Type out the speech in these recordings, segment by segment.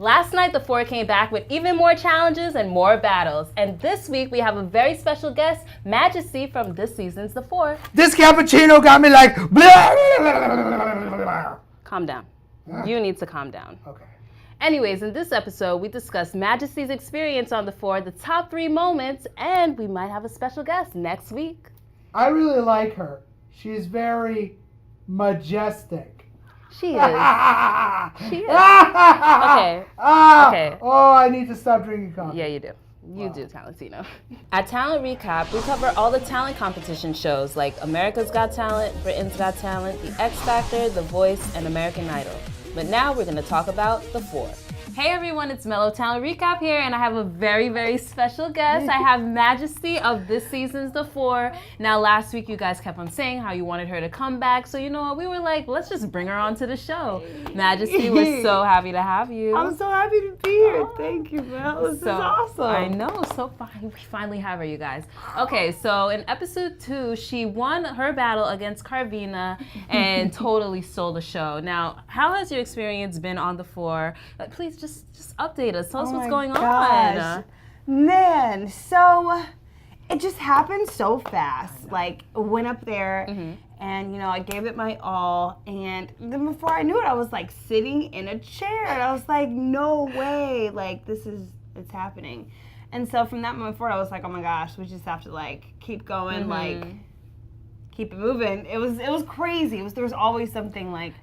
Last night, the four came back with even more challenges and more battles. And this week, we have a very special guest, Majeste from this season's The Four. This cappuccino got me like, blah, blah, blah, blah. Calm down. You need to calm down. Okay. Anyways, in this episode, we discuss Majeste's experience on The Four, the top 3 moments, and we might have a special guest next week. I really like her. She's very majestic. She is. She is. Okay. Okay. Oh, I need to stop drinking coffee. Yeah, you do. You do, Talentino. At Talent Recap, we cover all the talent competition shows like America's Got Talent, Britain's Got Talent, The X Factor, The Voice, and American Idol. But now we're going to talk about The Four. Hey everyone, it's Mellow Talent Recap here, and I have a very, very special guest. I have Majeste of this season's The Four. Now, last week you guys kept on saying how you wanted her to come back, so you know what, we were like, let's just bring her onto the show. Majeste, we're so happy to have you. I'm so happy to be here. Thank you, Mel. This is awesome. I know, so we finally have her, you guys. Okay, so in episode 2, she won her battle against Carvina and totally stole the show. Now, how has your experience been on The Four? Please just update us. Tell us what's going on. Man, so it just happened so fast. Like, I went up there and, you know, I gave it my all. And then before I knew it, I was like sitting in a chair. And I was like, no way. Like, it's happening. And so from that moment forward, I was like, oh my gosh, we just have to like keep going, like keep it moving. It was crazy. There was always something like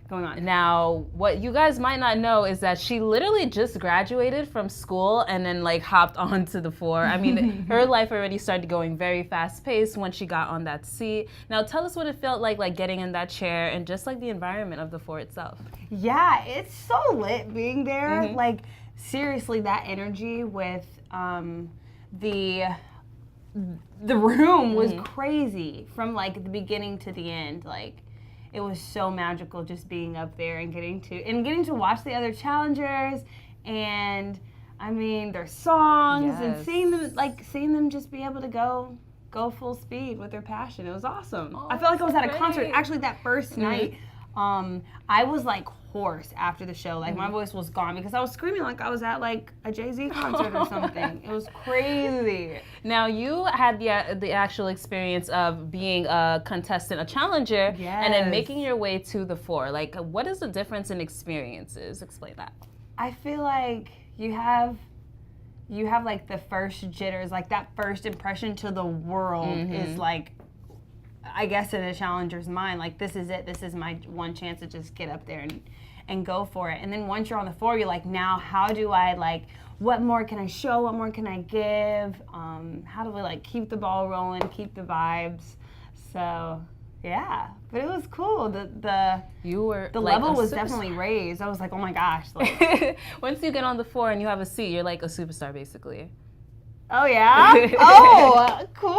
going on. Now, what you guys might not know is that she literally just graduated from school and then like hopped onto The Four. I mean, her life already started going very fast paced when she got on that seat. Now, tell us what it felt like getting in that chair and just like the environment of The Four itself. Yeah, it's so lit being there. Like, seriously, that energy with the room was crazy from like the beginning to the end. Like, it was so magical just being up there and getting to watch the other challengers, and I mean their songs and seeing them just be able to go full speed with their passion. It was awesome. I felt like I was at a concert. Actually, that first night, I was like hoarse after the show. Like my voice was gone because I was screaming like I was at like a Jay-Z concert or something. It was crazy. Now you had the actual experience of being a contestant, a challenger, and then making your way to The Four. Like, what is the difference in experiences? Explain that. I feel like you have like the first jitters, like that first impression to the world is like, I guess in a challenger's mind, like this is it. This is my one chance to just get up there and go for it. And then once you're on The Four, you're like, now how do I like, what more can I show? What more can I give? How do we like keep the ball rolling, keep the vibes? So yeah, but it was cool. The level was definitely raised. I was like, oh my gosh. Like, once you get on The Four and you have a seat, you're like a superstar basically. Oh yeah? Oh, cool.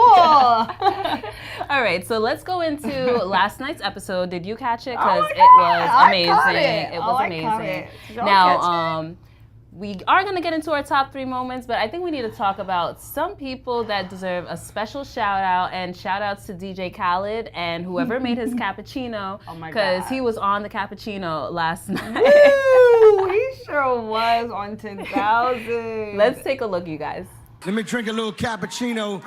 All right, so let's go into last night's episode. Did you catch it? Because it God, was amazing. I caught it. It was amazing. I caught it. Did y'all Now, catch it? we are going to get into our top 3 moments, but I think we need to talk about some people that deserve a special shout out, and shout outs to DJ Khaled and whoever made his cappuccino, because he was on the cappuccino last night. Woo, he sure was on 10,000. Let's take a look, you guys. Let me drink a little cappuccino,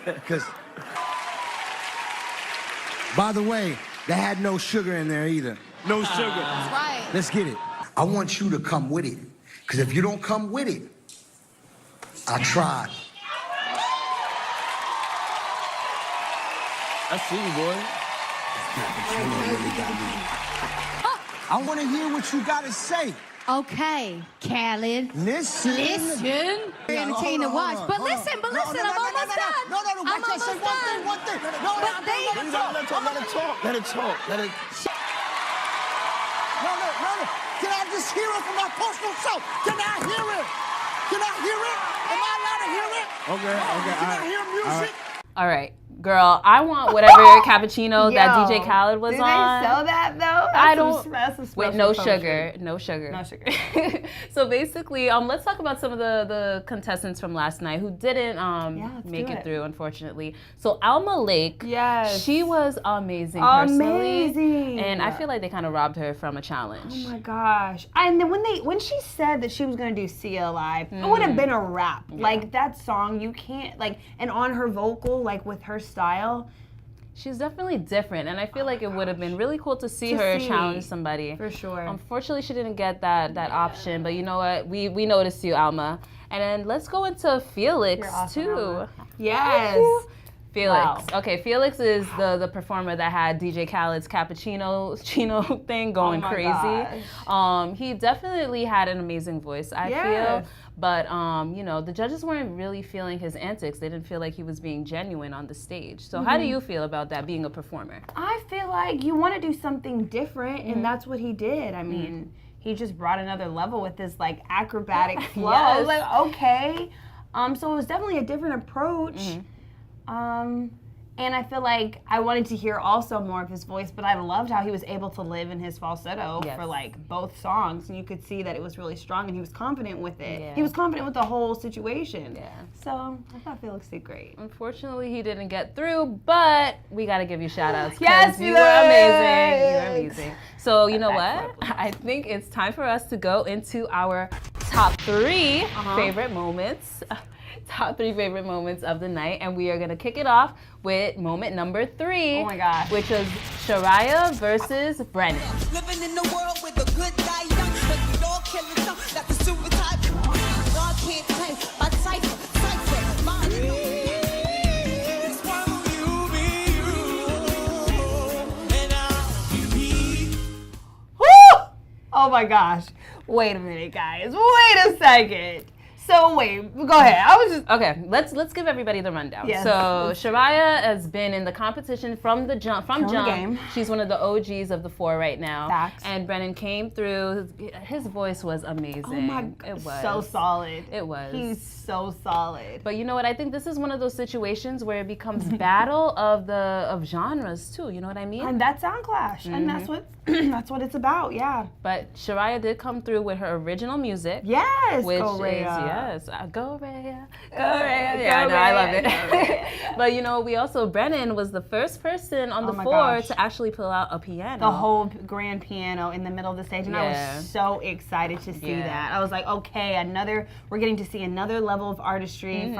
because, by the way, they had no sugar in there either. No sugar. That's right. Let's get it. I want you to come with it, because if you don't come with it, I tried. I see you, boy. I want to hear what you got to say. Okay, Khaled. Listen. Very entertaining to watch. But listen, I'm almost done. No, I'm almost say done. one thing. But they... Let it talk. No. Can I just hear it from my personal self? Can I hear it? Am I allowed to hear it? Okay. Can I hear music? All right, Girl, I want whatever cappuccino that DJ Khaled was do on. they sell that though? I don't. That's a With no sugar. No sugar. No sugar. So basically, let's talk about some of the contestants from last night who didn't make it through, unfortunately. So Alma Lake, Yes. she was amazing personally. Amazing. And I feel like they kind of robbed her from a challenge. Oh my gosh. And then when she said that she was gonna do Sia live, it would have been a wrap. Yeah. Like that song, you can't and on her vocal, like with her style. She's definitely different, and I feel like it would have been really cool to see her challenge somebody. For sure. Unfortunately, she didn't get that option, but you know what? We noticed you, Alma. And then let's go into Felix You're awesome, too. Alma. Yes. Felix. Wow. Okay, Felix is the performer that had DJ Khaled's cappuccino thing going my crazy. gosh. He definitely had an amazing voice, I feel. But the judges weren't really feeling his antics. They didn't feel like he was being genuine on the stage. So how do you feel about that, being a performer? I feel like you want to do something different, and that's what he did. I mean, he just brought another level with this like acrobatic flow. I was like, okay. So it was definitely a different approach. And I feel like I wanted to hear also more of his voice, but I loved how he was able to live in his falsetto for like both songs, and you could see that it was really strong, and he was confident with it. Yeah. He was confident with the whole situation. Yeah. So I thought Felix did great. Unfortunately, he didn't get through, but we got to give you shout outs. Yes, you were amazing. You were Felix. amazing. So you know what? I think it's time for us to go into our top 3 favorite moments. Top 3 favorite moments of the night, and we are gonna kick it off with moment number 3. Oh my gosh. Which was Shariah versus Brennan. Living in the world with a good die young, but we all killing some. Got the super type. God can't play my cipher, my needs. Why won't you be you? And I'll be. Woo! Oh my gosh. Wait a minute, guys. Wait a second. So wait, go ahead. I was just Okay, let's give everybody the rundown. Yes. So Shariah has been in the competition from jump. the game. She's one of the OGs of the 4 right now. Facts. And Brennan came through. His voice was amazing. Oh my It god, was so solid. It was. He's so solid. But you know what? I think this is one of those situations where it becomes battle of genres too. You know what I mean? And that sound clash, and that's what that's what it's about. Yeah. But Shariah did come through with her original music. Yes. Which go Rhea. Go Rhea, go Rhea. Yeah, I know, I love it. But you know, we also, Brennan was the first person on the my 4 gosh. to actually pull out a piano. The whole grand piano in the middle of the stage, and I Yeah. was so excited to see Yeah. that. I was like, okay, we're getting to see another level of artistry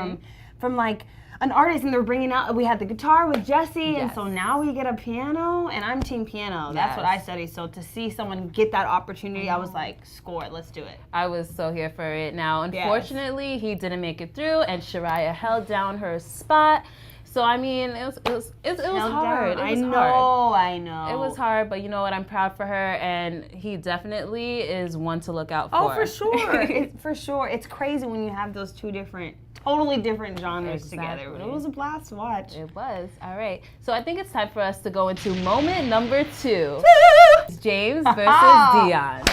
from like an artist, and they're bringing out. We had the guitar with Jesse, and so now we get a piano, and I'm team piano. That's what I study. So to see someone get that opportunity, I was like, score it, let's do it. I was so here for it. Now, unfortunately, he didn't make it through, and Shariah held down her spot. So I mean, it was hard. I know. It was hard, but you know what? I'm proud for her, and he definitely is one to look out for. Oh, for sure. For sure. It's crazy when you have those two totally different genres together. But it was a blast to watch. It was. All right. So I think it's time for us to go into moment number 2. It's James versus Dion.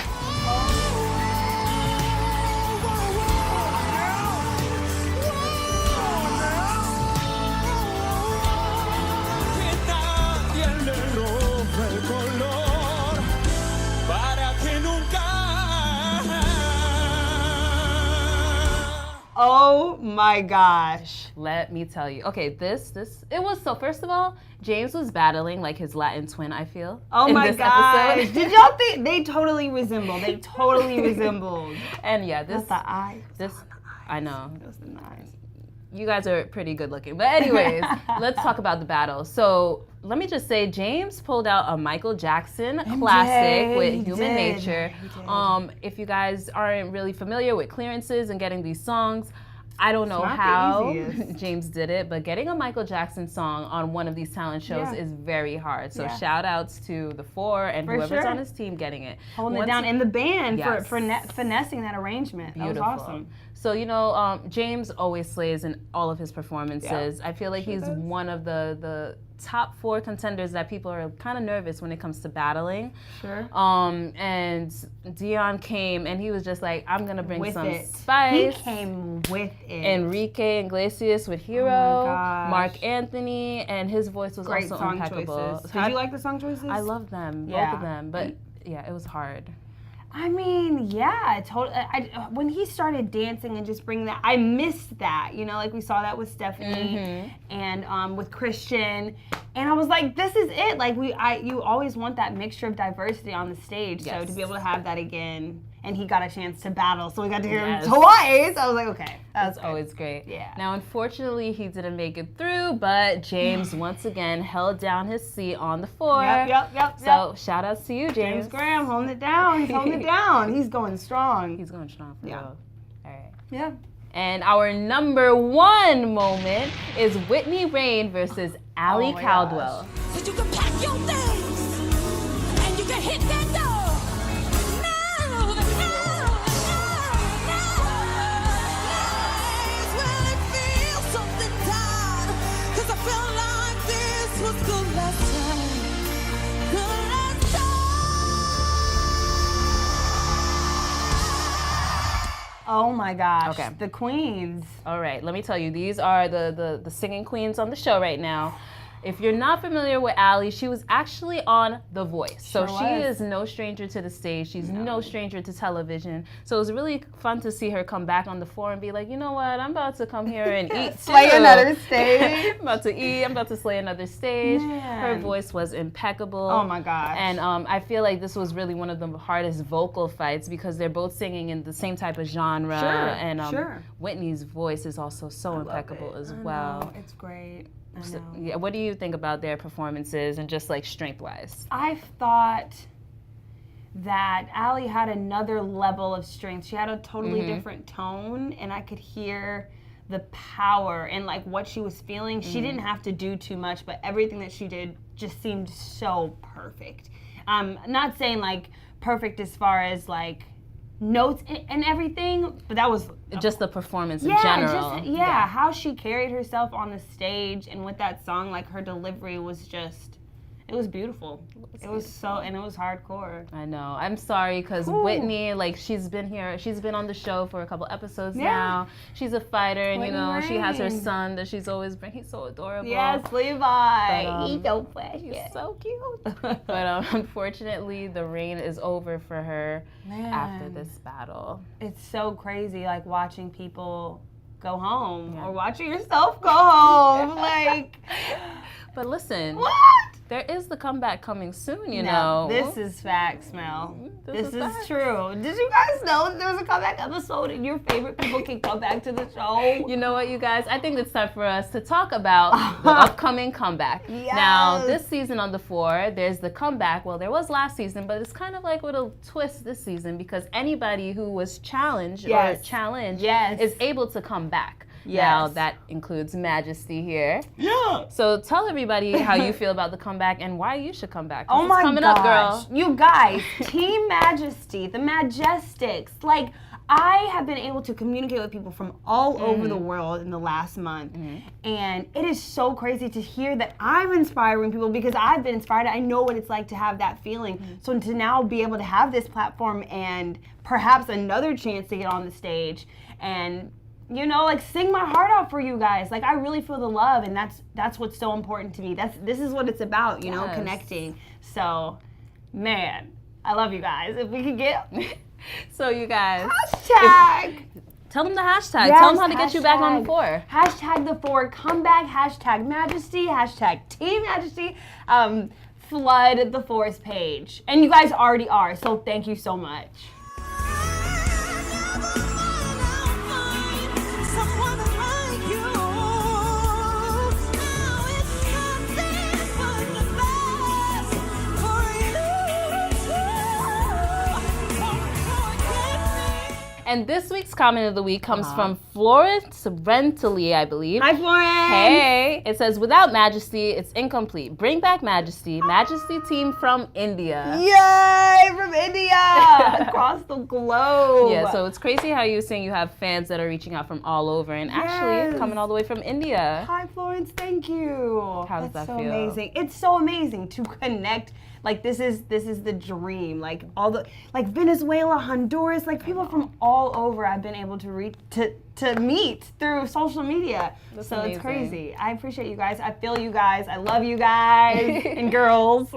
Oh my gosh. Let me tell you. Okay, it was so, first of all, James was battling like his Latin twin, I feel. Oh in my this gosh. episode. Did y'all think they totally resembled? And yeah, That's the eye. I know. That's the eyes. You guys are pretty good looking. But anyways, let's talk about the battle. So let me just say, James pulled out a Michael Jackson classic with Human Nature. If you guys aren't really familiar with clearances and getting these songs, I don't know how James did it, but getting a Michael Jackson song on one of these talent shows is very hard. So shout outs to the 4 and whoever's on his team getting it. Holding it down, and the band for finessing that arrangement. Beautiful. That was awesome. So, you know, James always slays in all of his performances. I feel like he's one of the top 4 contenders that people are kind of nervous when it comes to battling. Sure. And Dion came and he was just like, I'm going to bring With some it. spice. He came with it. Enrique Iglesias with Hero, gosh. Mark Anthony, and his voice was Great also song impeccable. choices. Did you like the song choices? I love them, both Yeah. of them, but yeah, it was hard. I mean, yeah, totally. When he started dancing and just bringing that, I missed that. You know, like we saw that with Stephanie and with Christian, and I was like, this is it. Like you always want that mixture of diversity on the stage. Yes. So to be able to have that again, and he got a chance to battle, so we got to hear Yes. him twice. I was like, okay, That's always great. Yeah. Now, unfortunately, he didn't make it through, but James once again held down his seat on the 4. Yep. So shout outs to you, James James. Graham holding it down. He's holding it down. He's going strong. He's going strong for real. All right. Yeah. And our number 1 moment is Whitney Rain versus Allie my Caldwell. So you can pack your things and you can hit that door. No. Well, it feels something down. 'Cause I felt like this was the last time. The last time. Oh my gosh. Okay. The queens. All right, let me tell you, these are the singing queens on the show right now. If you're not familiar with Allie, she was actually on The Voice. So Sure she was. is no stranger to the stage. She's no stranger to television. So it was really fun to see her come back on the floor and be like, you know what, I'm about to come here and eat Slay too. another stage. I'm about to eat. I'm about to slay another stage. Her Man. voice was impeccable. Oh my gosh. And I feel like this was really one of the hardest vocal fights because they're both singing in the same type of genre. Sure, And sure. Whitney's voice is also so impeccable as well. It's great. I So, know. yeah, what do you think about their performances and just like strength-wise? I thought that Allie had another level of strength. She had a totally different tone, and I could hear the power and like what she was feeling. She didn't have to do too much, but everything that she did just seemed so perfect. Not saying like perfect as far as like notes and everything, but that was Just the performance in general. how she carried herself on the stage and with that song, like her delivery was just, it was beautiful. It was so, and it was hardcore. I know. I'm sorry because Whitney, like she's been on the show for a couple episodes now. She's a fighter, and Whitney you know she has her Rain. son that she's always bring. He's so adorable. Yes, Levi. But, He's so precious. He's so cute. But unfortunately, the reign is over for her after this battle. It's so crazy, like watching people go home or watching yourself go home. Like, But listen, what? there is the comeback coming soon, you No, know. this is facts, Mel. This This is is facts. true. Did you guys know that there was a comeback episode and your favorite people can come back to the show? You know what, you guys? I think it's time for us to talk about the upcoming comeback. Now, Yes. this season on The 4, there's the comeback. Well, there was last season, but it's kind of like with a twist this season because anybody who was challenged or challenged is able to come back. Now, that includes Majesty here. Yeah. So tell everybody how you feel about the comeback and why you should come back. 'Cause Oh it's my coming gosh. up, girl. You guys, Team Majesty, the Majestics. Like, I have been able to communicate with people from all over the world in the last month. And it is so crazy to hear that I'm inspiring people because I've been inspired. I know what it's like to have that feeling. So to now be able to have this platform and perhaps another chance to get on the stage and, you know, like sing my heart out for you guys. Like I really feel the love, and that's what's so important to me. This is what it's about, you know, connecting. So, man, I love you guys. If we could get So you guys, hashtag. tell them the hashtag. Yes, Tell them how to get you back on the 4. Hashtag the 4 comeback. Hashtag Majesty. Hashtag Team Majesty. Flood the 4's page, and you guys already are. So thank you so much. And this week's comment of the week comes from Florence Rentally, I believe. Hi, Florence. Hey, it says, without Majesty, it's incomplete. Bring back Majesty. Majesty team from India. Yay, from India, across the globe. Yeah, so it's crazy how you were saying you have fans that are reaching out from all over and actually coming all the way from India. Hi, Florence. Thank you. How does That's that so feel? amazing. It's so amazing to connect. Like this is the dream. Like all the Venezuela, Honduras, like people from all over I've been able to meet through social media. That's so amazing. It's crazy. I appreciate you guys. I feel you guys. I love you guys and girls.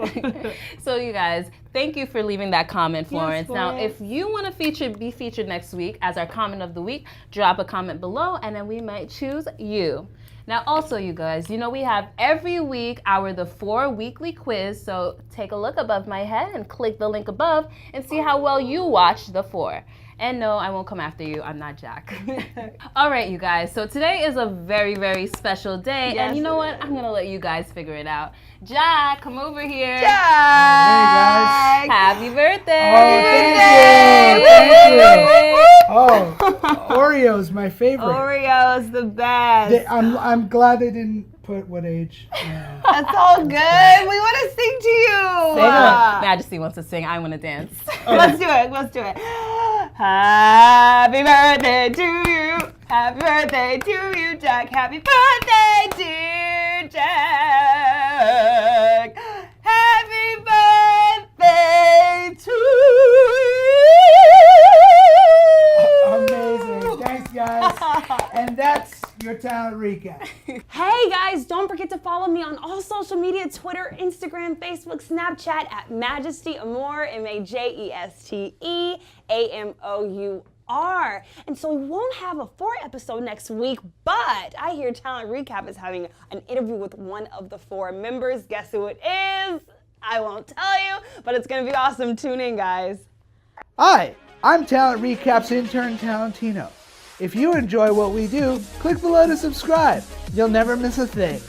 So you guys, thank you for leaving that comment, Florence. Now, Florence. if you want to be featured next week as our comment of the week, drop a comment below and then we might choose you. Now, also, you guys, you know we have every week the 4 weekly quiz. So take a look above my head and click the link above and see how well you watched the 4. And no, I won't come after you. I'm not Jack. All right, you guys. So today is a very, very special day. Yes, and you know it what? is. I'm going to let you guys figure it out. Jack, come over here. Jack. Happy birthday. Oh, thank you. Oh, Oreo's my favorite. Oreo's the best. I'm glad they didn't put what age. That's all good. We want to sing to you. Majesty wants to sing. I want to dance. Let's do it. Let's do it. Happy birthday to you. Happy birthday to you, Jack. Happy birthday, dear Jack. Happy birthday to you. Amazing. Thanks, guys. And that's your talent recap. Hey guys, don't forget to follow me on all social media, Twitter, Instagram, Facebook, Snapchat at Majeste Amour, MaJesteAMOUR. And so we won't have a 4 episode next week, but I hear Talent Recap is having an interview with one of the 4 members. Guess who it is? I won't tell you, but it's gonna be awesome. Tune in, guys. Hi, I'm Talent Recap's intern, Talentino. If you enjoy what we do, click below to subscribe. You'll never miss a thing.